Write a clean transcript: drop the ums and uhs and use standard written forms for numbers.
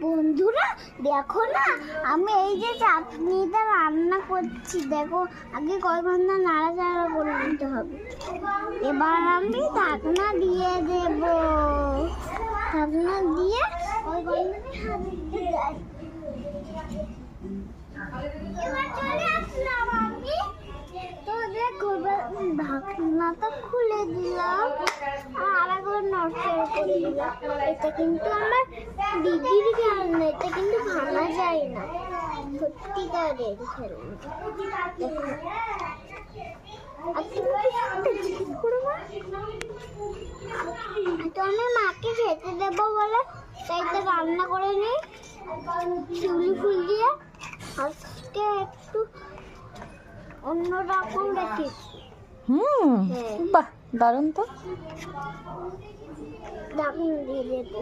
বন্ধুরা দেখো না, আমি এই যে চাটনিটা রান্না করছি, দেখো আগে কয় ঘন্টা নাড়াচাড়া করে নিতে হবে। এবার আমি ঢাকনা দিয়ে দেব, ঢাকনা দিয়ে ওই ঘন্টাটা দিতে যাই। এবার চলে আসলাম আমি, তো দেখো ঢাকনাটা খুলে দিলাম আর একবার নড়চড় করে দিলাম। এটা কিন্তু আমার দিদির খেলনা, এটা কিন্তু ভাঙা যায় না, সত্যিকারের খেলনা। দেখো তো আমি মাকে খেতে দেবো বলে তাই তো রান্না করে নিই শিউলি ফুল দিয়ে। আজকে একটু অন্যরকম রেখেছি। বাহ, দারুণ তো। ঢাকনা দিয়ে দেবো।